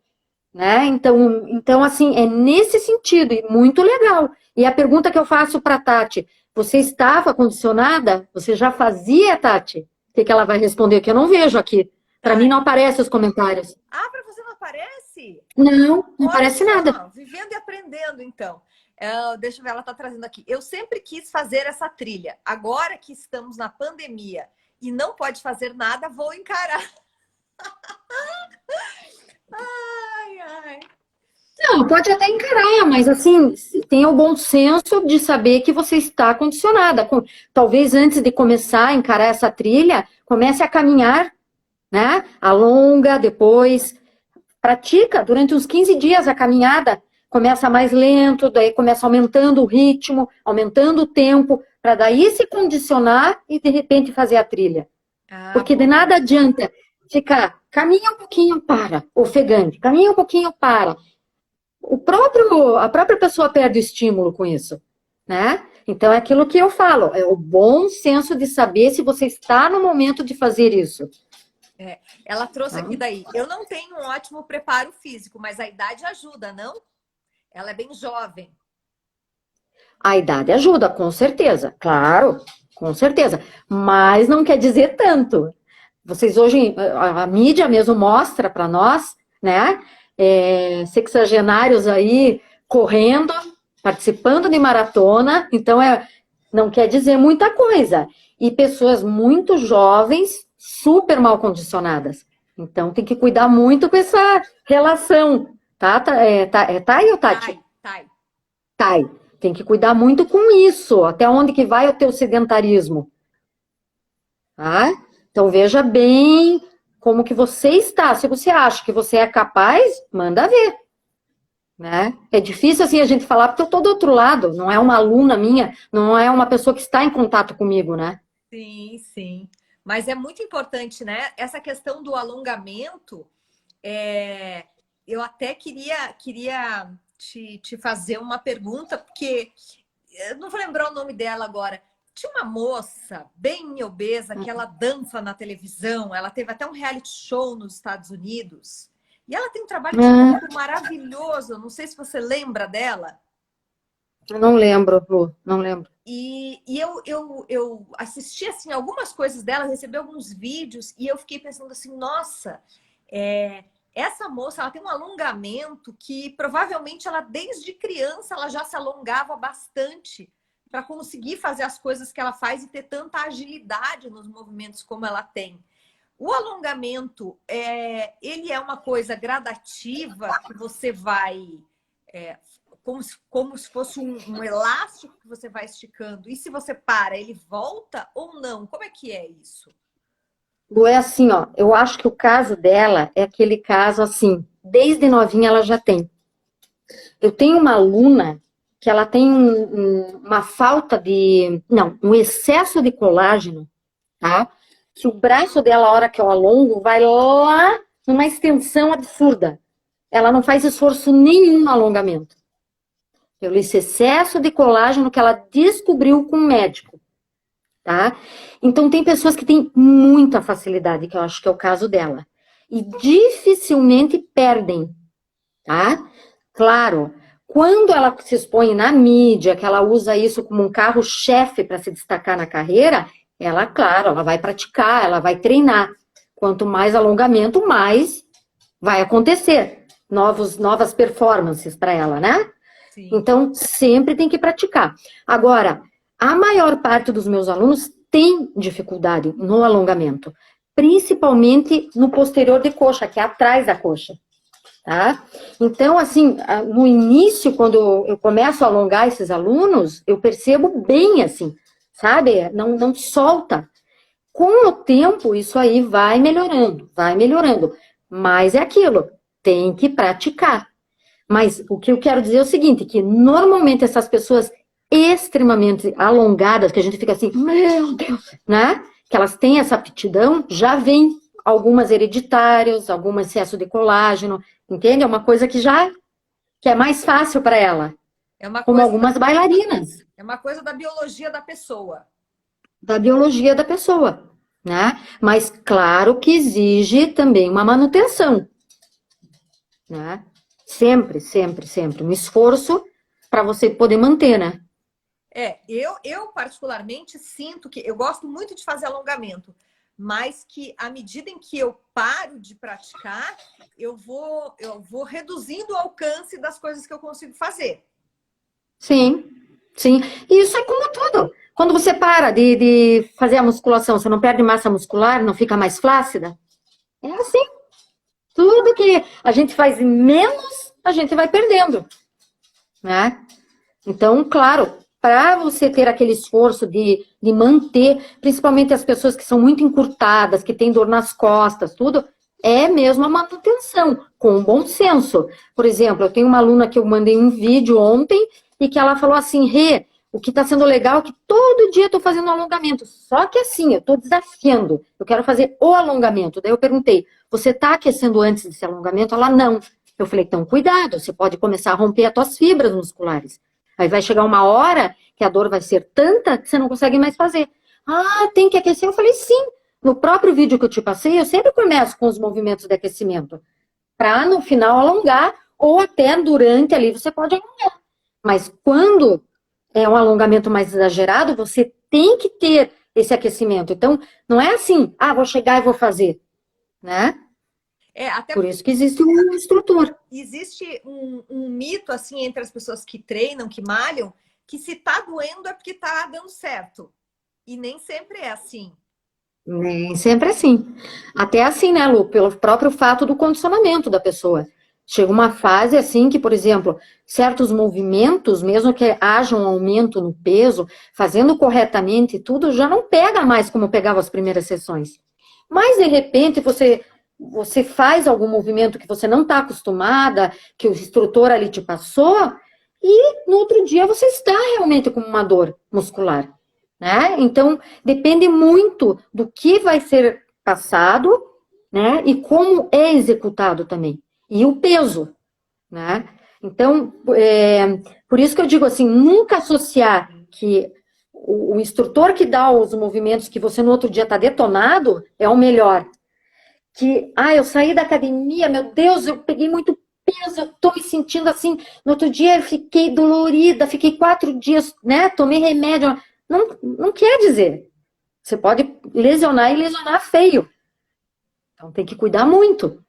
né? Então, assim, é nesse sentido, e muito legal. E a pergunta que eu faço para a Tati, você estava condicionada? Você já fazia, Tati? O que ela vai responder? Que eu não vejo aqui. Para mim não aparecem os comentários. Ah, para você não aparece? Não aparece nada. Vivendo e aprendendo, então. Deixa eu ver, ela está trazendo aqui. Eu sempre quis fazer essa trilha. Agora que estamos na pandemia e não pode fazer nada, vou encarar. Ai. Não, pode até encarar, mas assim, tenha o bom senso de saber que você está condicionada. Talvez antes de começar a encarar essa trilha, comece a caminhar, né? Alonga, depois pratica durante uns 15 dias a caminhada. Começa mais lento, daí começa aumentando o ritmo, aumentando o tempo, para daí se condicionar e de repente fazer a trilha. Porque de nada adianta ficar, caminha um pouquinho, para, ofegante, caminha um pouquinho, para. a própria pessoa perde o estímulo com isso, né? Então, é aquilo que eu falo, é o bom senso de saber se você está no momento de fazer isso. Ela trouxe aqui daí. Eu não tenho um ótimo preparo físico, mas a idade ajuda, não? Ela é bem jovem. A idade ajuda, com certeza, claro, com certeza. Mas não quer dizer tanto. Vocês hoje, a mídia mesmo mostra para nós, né? Sexagenários aí correndo, participando de maratona, então não quer dizer muita coisa. E pessoas muito jovens, super mal condicionadas. Então tem que cuidar muito com essa relação, tá? Thay ou Tati? Thay. Thay. Tem que cuidar muito com isso. Até onde que vai o teu sedentarismo? Tá? Então veja bem como que você está. Se você acha que você é capaz, manda ver. Né? É difícil assim a gente falar, porque eu estou do outro lado, não é uma aluna minha, não é uma pessoa que está em contato comigo, né? Sim, sim. Mas é muito importante, né? Essa questão do alongamento, eu até queria te fazer uma pergunta, porque eu não vou lembrar o nome dela agora. Tinha uma moça bem obesa que ela dança na televisão, ela teve até um reality show nos Estados Unidos. E ela tem um trabalho de corpo maravilhoso. Não sei se você lembra dela. Eu não lembro, Lu, não lembro. E eu assisti assim, algumas coisas dela, recebi alguns vídeos e eu fiquei pensando assim, nossa, essa moça ela tem um alongamento que provavelmente ela desde criança ela já se alongava bastante para conseguir fazer as coisas que ela faz e ter tanta agilidade nos movimentos como ela tem. O alongamento, ele é uma coisa gradativa que você vai, como se fosse um elástico que você vai esticando. E se você para, ele volta ou não? Como é que é isso? Lu, é assim, ó, eu acho que o caso dela é aquele caso assim, desde novinha ela já tem. Eu tenho uma aluna que ela tem uma falta de, não, um excesso de colágeno, tá? Que o braço dela, a hora que eu alongo, vai lá numa extensão absurda. Ela não faz esforço nenhum no alongamento. Pelo esse excesso de colágeno que ela descobriu com o médico, tá? Então, tem pessoas que têm muita facilidade, que eu acho que é o caso dela. E dificilmente perdem, tá? Claro, quando ela se expõe na mídia, que ela usa isso como um carro-chefe para se destacar na carreira, ela, claro, ela vai praticar, ela vai treinar. Quanto mais alongamento, mais vai acontecer. Novas performances para ela, né? Sim. Então, sempre tem que praticar. Agora, a maior parte dos meus alunos tem dificuldade no alongamento. Principalmente no posterior de coxa, que é atrás da coxa. Tá? Então, assim, no início, quando eu começo a alongar esses alunos, eu percebo bem, assim, sabe? Não solta. Com o tempo, isso aí vai melhorando. Mas é aquilo, tem que praticar. Mas o que eu quero dizer é o seguinte, que normalmente essas pessoas extremamente alongadas, que a gente fica assim, meu Deus, né? Que elas têm essa aptidão, já vem algumas hereditárias, algum excesso de colágeno, entende? É uma coisa que é mais fácil para ela. Como algumas bailarinas. É uma coisa da biologia da pessoa. Da biologia da pessoa, né? Mas claro que exige também uma manutenção, né? Sempre um esforço para você poder manter, né? Eu particularmente sinto que eu gosto muito de fazer alongamento, mas que à medida em que eu paro de praticar, eu vou reduzindo o alcance das coisas que eu consigo fazer. Sim. E isso é como tudo. Quando você para de fazer a musculação, você não perde massa muscular, não fica mais flácida? É assim. Tudo que a gente faz menos, a gente vai perdendo, né? Então, claro, para você ter aquele esforço de manter, principalmente as pessoas que são muito encurtadas, que têm dor nas costas, tudo, é mesmo a manutenção, com bom senso. Por exemplo, eu tenho uma aluna que eu mandei um vídeo ontem e que ela falou assim, Rê, o que está sendo legal é que todo dia eu estou fazendo alongamento, só que assim, eu estou desafiando, eu quero fazer o alongamento. Daí eu perguntei, você está aquecendo antes desse alongamento? Ela, não. Eu falei, então, cuidado, você pode começar a romper as tuas fibras musculares. Aí vai chegar uma hora que a dor vai ser tanta que você não consegue mais fazer. Ah, tem que aquecer? Eu falei, sim. No próprio vídeo que eu te passei, eu sempre começo com os movimentos de aquecimento. Para no final alongar, ou até durante ali você pode alongar. Mas quando é um alongamento mais exagerado, você tem que ter esse aquecimento. Então, não é assim, vou chegar e vou fazer, né? Até por isso que existe um instrutor. Existe um mito, assim, entre as pessoas que treinam, que malham, que se tá doendo é porque tá dando certo. E nem sempre é assim. Nem sempre é assim. Até assim, né, Lu? Pelo próprio fato do condicionamento da pessoa. Chega uma fase assim que, por exemplo, certos movimentos, mesmo que haja um aumento no peso, fazendo corretamente tudo, já não pega mais como pegava as primeiras sessões. Mas, de repente, você faz algum movimento que você não está acostumada, que o instrutor ali te passou, e no outro dia você está realmente com uma dor muscular, né? Então, depende muito do que vai ser passado, né? E como é executado também. E o peso, né? Então, por isso que eu digo assim, nunca associar que o instrutor que dá os movimentos que você no outro dia está detonado é o melhor. Que, eu saí da academia, meu Deus, eu peguei muito peso, eu tô me sentindo assim. No outro dia eu fiquei dolorida, fiquei 4 dias, né? Tomei remédio. Não quer dizer. Você pode lesionar e lesionar feio. Então tem que cuidar muito.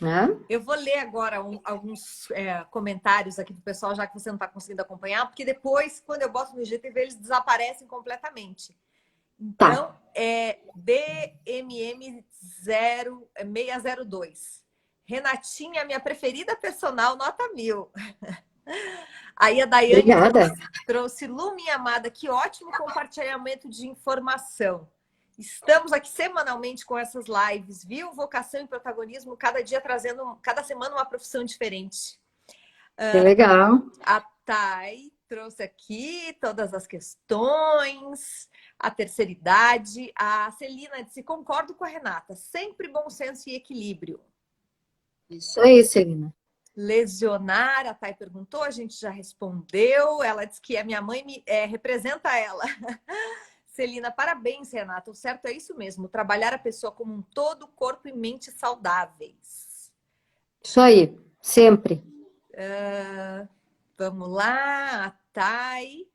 Né? Eu vou ler agora alguns comentários aqui do pessoal, já que você não está conseguindo acompanhar, porque depois, quando eu boto no IGTV, eles desaparecem completamente. Então, Tá. BMM0602. Renatinha, minha preferida personal, nota 1000. Aí a Daiane trouxe Lu, minha amada, que ótimo compartilhamento de informação. Estamos aqui semanalmente com essas lives, viu? Vocação e protagonismo, cada dia trazendo, cada semana uma profissão diferente. Que legal. A Thay trouxe aqui todas as questões, a terceira idade. A Celina disse, concordo com a Renata, sempre bom senso e equilíbrio. Isso aí, Celina. Lesionar, a Thay perguntou, a gente já respondeu. Ela disse que a minha mãe representa ela. Celina, parabéns, Renata. O certo é isso mesmo, trabalhar a pessoa como um todo, corpo e mente saudáveis. Isso aí, sempre. Vamos lá, a Thay.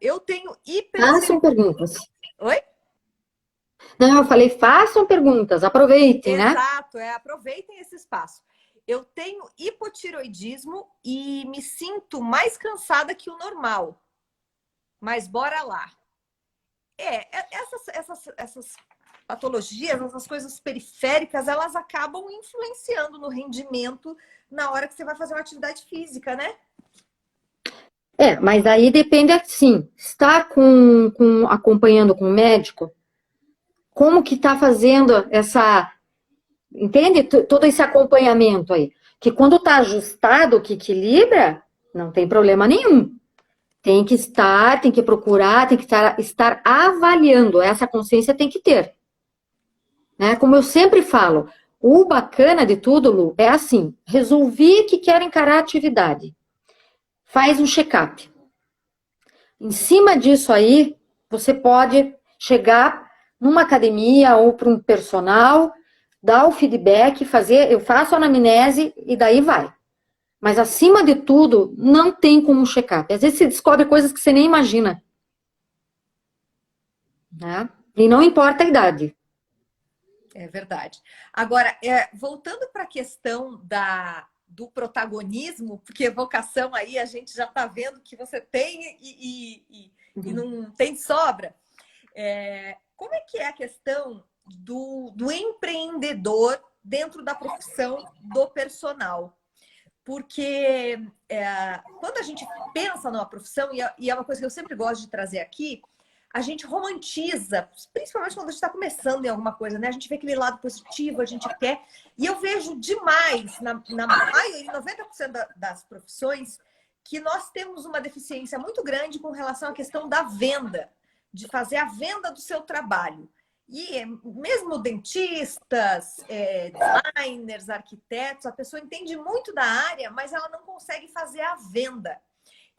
Eu tenho Façam perguntas. Oi? Não, eu falei, façam perguntas, aproveitem, né? Exato, aproveitem esse espaço. Eu tenho hipotiroidismo e me sinto mais cansada que o normal. Mas bora lá. Essas patologias, essas coisas periféricas, elas acabam influenciando no rendimento na hora que você vai fazer uma atividade física, né? Mas aí depende assim, está acompanhando com o médico, como que está fazendo entende? Todo esse acompanhamento aí. Que quando está ajustado, que equilibra, não tem problema nenhum. Tem que procurar, tem que estar avaliando. Essa consciência tem que ter. Né? Como eu sempre falo, o bacana de tudo, Lu, é assim, resolvi que quero encarar a atividade. Faz um check-up. Em cima disso aí, você pode chegar numa academia ou para um personal, dar o feedback, eu faço a anamnese e daí vai. Mas, acima de tudo, não tem como um check-up. Às vezes você descobre coisas que você nem imagina. Né? E não importa a idade. É verdade. Agora, voltando para a questão do protagonismo, porque vocação aí a gente já está vendo que você tem e não tem sobra. Como é que é a questão do empreendedor dentro da profissão do personal? Porque quando a gente pensa numa profissão, e é uma coisa que eu sempre gosto de trazer aqui, a gente romantiza, principalmente quando a gente está começando em alguma coisa, né? A gente vê aquele lado positivo, a gente quer. E eu vejo demais, na maioria, 90% das profissões, que nós temos uma deficiência muito grande com relação à questão da venda, de fazer a venda do seu trabalho. E mesmo dentistas, designers, arquitetos, a pessoa entende muito da área, mas ela não consegue fazer a venda.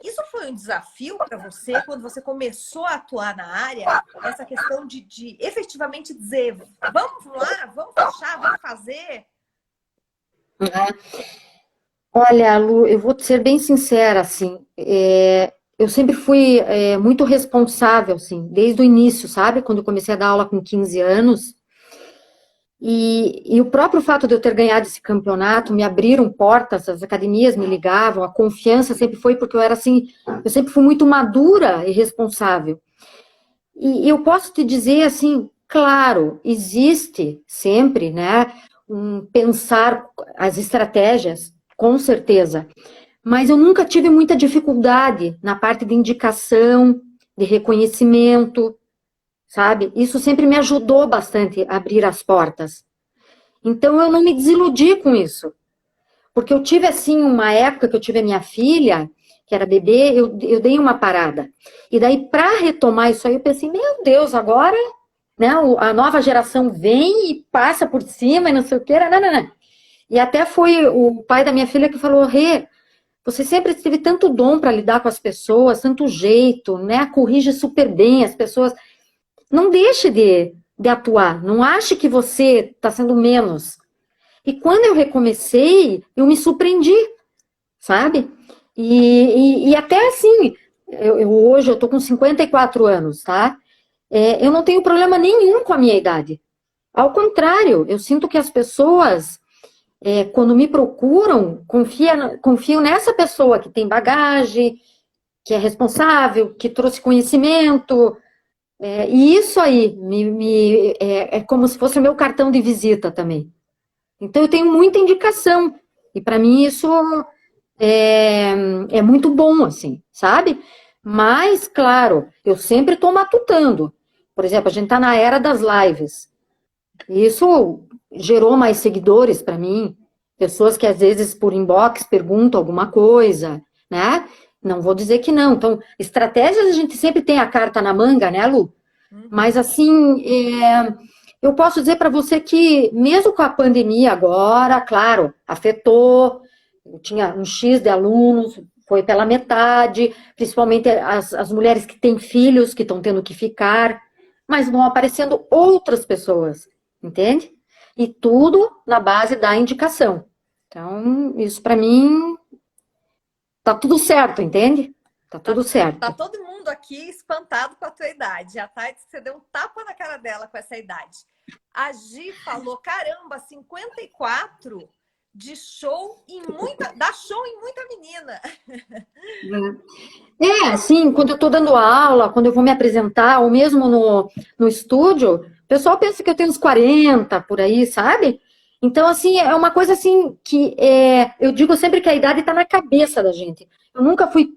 Isso foi um desafio para você quando você começou a atuar na área? Essa questão de efetivamente dizer, vamos lá, vamos fechar, vamos fazer? Olha, Lu, eu vou ser bem sincera, assim, eu sempre fui muito responsável, assim, desde o início, sabe? Quando eu comecei a dar aula com 15 anos, e o próprio fato de eu ter ganhado esse campeonato me abriram portas, as academias me ligavam, a confiança sempre foi porque eu era assim, eu sempre fui muito madura e responsável. E eu posso te dizer assim, claro, existe sempre, né, pensar as estratégias, com certeza, mas eu nunca tive muita dificuldade na parte de indicação, de reconhecimento, sabe? Isso sempre me ajudou bastante a abrir as portas. Então eu não me desiludi com isso, porque eu tive assim uma época que eu tive a minha filha, que era bebê, eu dei uma parada. E daí para retomar isso aí eu pensei, meu Deus, agora, né, a nova geração vem e passa por cima e não sei o que, não, não, não. E até foi o pai da minha filha que falou, Rê, você sempre teve tanto dom para lidar com as pessoas, tanto jeito, né? Corrige super bem as pessoas. Não deixe de atuar. Não ache que você está sendo menos. E quando eu recomecei, eu me surpreendi, sabe? E até assim, hoje eu tô com 54 anos, tá? Eu não tenho problema nenhum com a minha idade. Ao contrário, eu sinto que as pessoas, quando me procuram, confiam nessa pessoa que tem bagagem, que é responsável, que trouxe conhecimento. E isso aí é como se fosse o meu cartão de visita também. Então, eu tenho muita indicação. E para mim isso é muito bom, assim, sabe? Mas, claro, eu sempre estou matutando. Por exemplo, a gente está na era das lives. Isso gerou mais seguidores para mim. Pessoas que às vezes por inbox perguntam alguma coisa, né? Não vou dizer que não. Então, estratégias a gente sempre tem a carta na manga, né, Lu? Mas assim, eu posso dizer para você que mesmo com a pandemia agora, claro, afetou. Eu tinha um X de alunos, foi pela metade, principalmente as mulheres que têm filhos, que estão tendo que ficar, mas vão aparecendo outras pessoas, entende? E tudo na base da indicação. Então, isso para mim tá tudo certo, entende? Tá tudo certo. Tá todo mundo aqui espantado com a tua idade. A Thay disse que você deu um tapa na cara dela com essa idade. A Gi falou, caramba, 54 de show em muita... Dá show em muita menina. Assim, quando eu estou dando aula, quando eu vou me apresentar, ou mesmo no estúdio, o pessoal pensa que eu tenho uns 40, por aí, sabe? Então, assim, é uma coisa assim que eu digo sempre que a idade está na cabeça da gente. Eu nunca fui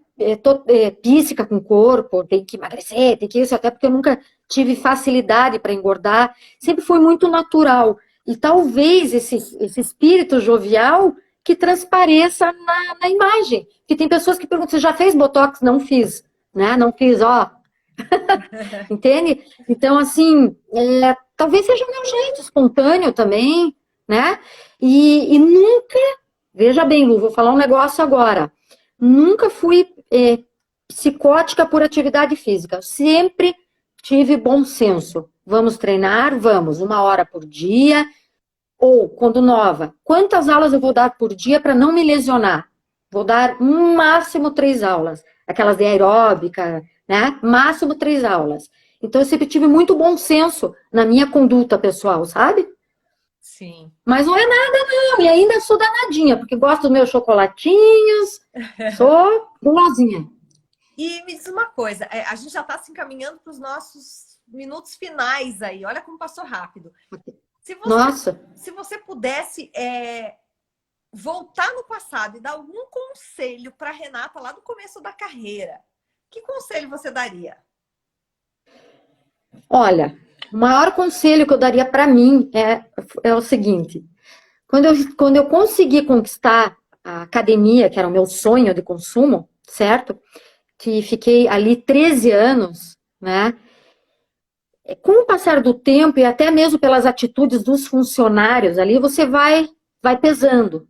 píssica com o corpo, tem que emagrecer, tem que isso, até porque eu nunca tive facilidade para engordar. Sempre foi muito natural. E talvez esse espírito jovial que transpareça na imagem. Porque tem pessoas que perguntam, você já fez Botox? Não fiz, né? Não fiz, ó. Entende? Então, assim, talvez seja o meu jeito, espontâneo também, né? E nunca, veja bem, Lu, vou falar um negócio agora. Nunca fui psicótica por atividade física. Sempre tive bom senso. Vamos treinar? Vamos. 1 hora por dia. Ou, quando nova, quantas aulas eu vou dar por dia para não me lesionar? Vou dar máximo 3 aulas. Aquelas de aeróbica, né? Máximo 3 aulas. Então, eu sempre tive muito bom senso na minha conduta pessoal, sabe? Sim. Mas não é nada, não. E ainda sou danadinha, porque gosto dos meus chocolatinhos. Sou gulosinha. E me diz uma coisa, a gente já está se encaminhando para os nossos minutos finais aí. Olha como passou rápido. Se você pudesse voltar no passado e dar algum conselho para a Renata lá no começo da carreira, que conselho você daria? Olha, o maior conselho que eu daria para mim é o seguinte. Quando eu consegui conquistar a academia, que era o meu sonho de consumo, certo? Que fiquei ali 13 anos, né? com o passar do tempo e até mesmo pelas atitudes dos funcionários ali, você vai pesando,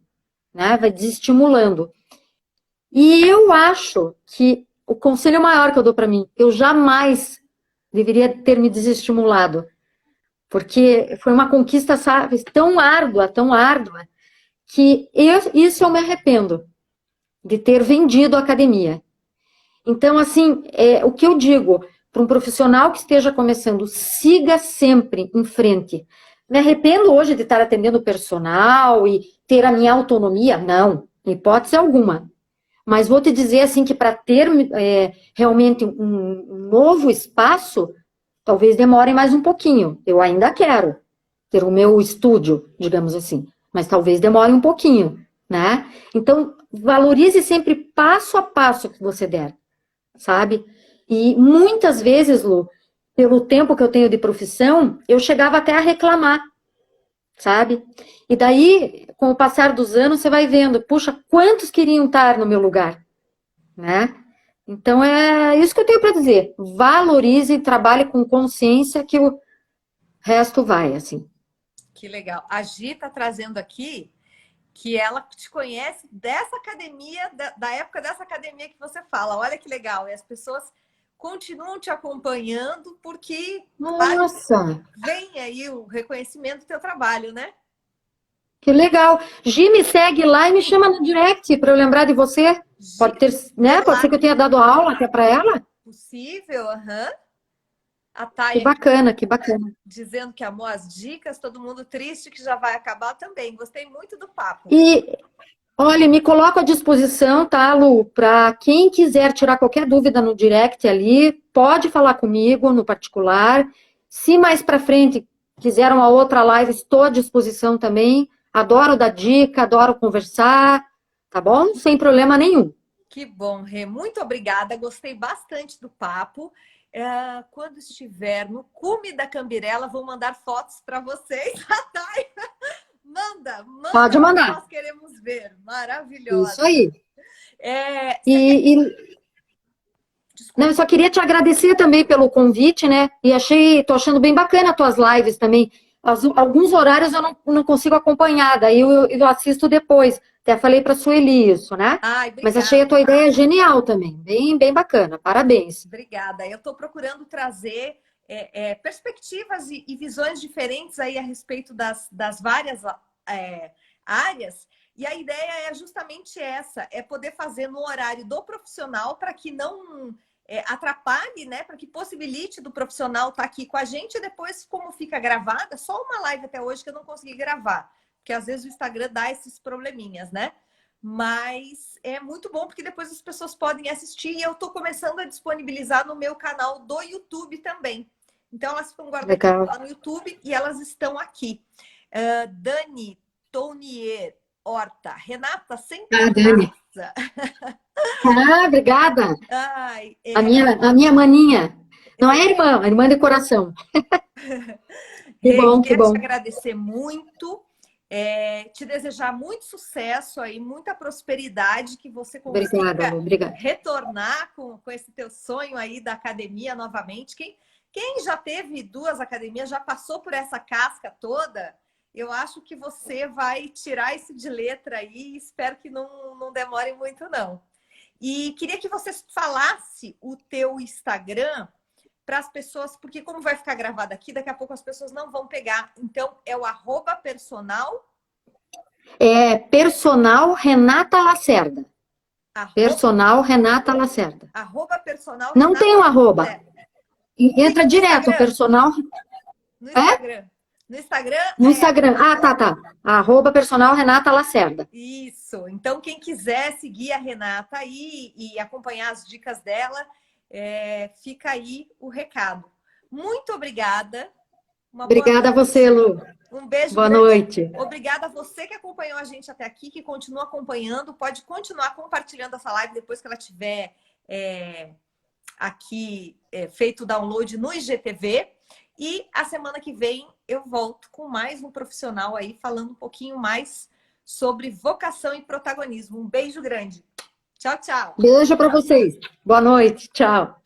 né? Vai desestimulando. E eu acho que o conselho maior que eu dou para mim, eu jamais deveria ter me desestimulado, porque foi uma conquista, sabe, tão árdua, que isso eu me arrependo de ter vendido a academia. Então, assim, o que eu digo para um profissional que esteja começando, siga sempre em frente. Me arrependo hoje de estar atendendo o personal e ter a minha autonomia? Não, em hipótese alguma. Mas vou te dizer assim que para ter realmente um novo espaço, talvez demore mais um pouquinho. Eu ainda quero ter o meu estúdio, digamos assim, mas talvez demore um pouquinho, né? Então, valorize sempre passo a passo que você der, sabe? E muitas vezes, Lu, pelo tempo que eu tenho de profissão, eu chegava até a reclamar, sabe? E daí, com o passar dos anos, você vai vendo, puxa, quantos queriam estar no meu lugar, né? Então, é isso que eu tenho para dizer. Valorize, trabalhe com consciência que o resto vai, assim. Que legal. A Gi está trazendo aqui que ela te conhece dessa academia, da época dessa academia que você fala. Olha que legal. E as pessoas continuam te acompanhando porque Nossa! vem aí o reconhecimento do teu trabalho, né? Que legal. Gi, me segue lá e me chama no direct para eu lembrar de você. Pode ter, né? Pode ser que eu tenha dado aula até para ela. Possível, aham. A Que Thay bacana, que bacana. dizendo que amou as dicas, todo mundo triste que já vai acabar também. Gostei muito do papo. E, olha, me coloco à disposição, tá, Lu? Para quem quiser tirar qualquer dúvida no direct ali, pode falar comigo no particular. Se mais para frente quiser uma outra live, estou à disposição também. Adoro dar dica, adoro conversar, tá bom? Sem problema nenhum. Que bom, Rê. Muito obrigada. Gostei bastante do papo. Quando estiver no cume da Cambirela, vou mandar fotos para vocês. Manda, Pode mandar. Nós queremos ver. Maravilhosa. Isso aí. Não, eu só queria te agradecer também pelo convite, né? E tô achando bem bacana as tuas lives também. Alguns horários eu não consigo acompanhar, daí eu assisto depois. Até falei para a Sueli isso, né? Ai, mas achei a tua ideia genial também, bem, bem bacana. Parabéns. Obrigada. Eu estou procurando trazer perspectivas e visões diferentes aí a respeito das várias áreas. E a ideia é justamente essa, é poder fazer no horário do profissional para que não atrapalhe, né? Para que possibilite do profissional estar aqui com a gente e depois, como fica gravada, só uma live até hoje que eu não consegui gravar, porque às vezes o Instagram dá esses probleminhas, né? Mas é muito bom porque depois as pessoas podem assistir e eu estou começando a disponibilizar no meu canal do YouTube também. Então elas ficam guardadas lá no YouTube e elas estão aqui. Dani Tonier Horta. Renata, sempre Dani. Obrigada. Ai, a minha maninha. Não é irmã, é irmã de coração. Que bom, que bom. Quero te agradecer muito. Te desejar muito sucesso aí, muita prosperidade, que você consiga retornar com esse teu sonho aí da academia novamente. Quem já teve 2 academias, já passou por essa casca toda, eu acho que você vai tirar isso de letra aí, espero que não demore muito não. E queria que você falasse o teu Instagram para as pessoas, porque como vai ficar gravado aqui, daqui a pouco as pessoas não vão pegar. Então, é o @personal? Personal Renata Lacerda. Personal Renata Lacerda. @personal não tem um arroba. Entra direto, Instagram. Personal. No Instagram. No Instagram? No Instagram. tá. @personal Renata Lacerda. Isso. Então, quem quiser seguir a Renata aí e acompanhar as dicas dela, fica aí o recado. Muito obrigada. Obrigada a você, Lu. Um beijo. Boa noite. Obrigada a você que acompanhou a gente até aqui, que continua acompanhando. Pode continuar compartilhando essa live depois que ela tiver aqui feito o download no IGTV. E a semana que vem eu volto com mais um profissional aí, falando um pouquinho mais sobre vocação e protagonismo. Um beijo grande. Tchau, tchau. Beijo para vocês. Boa noite. Tchau.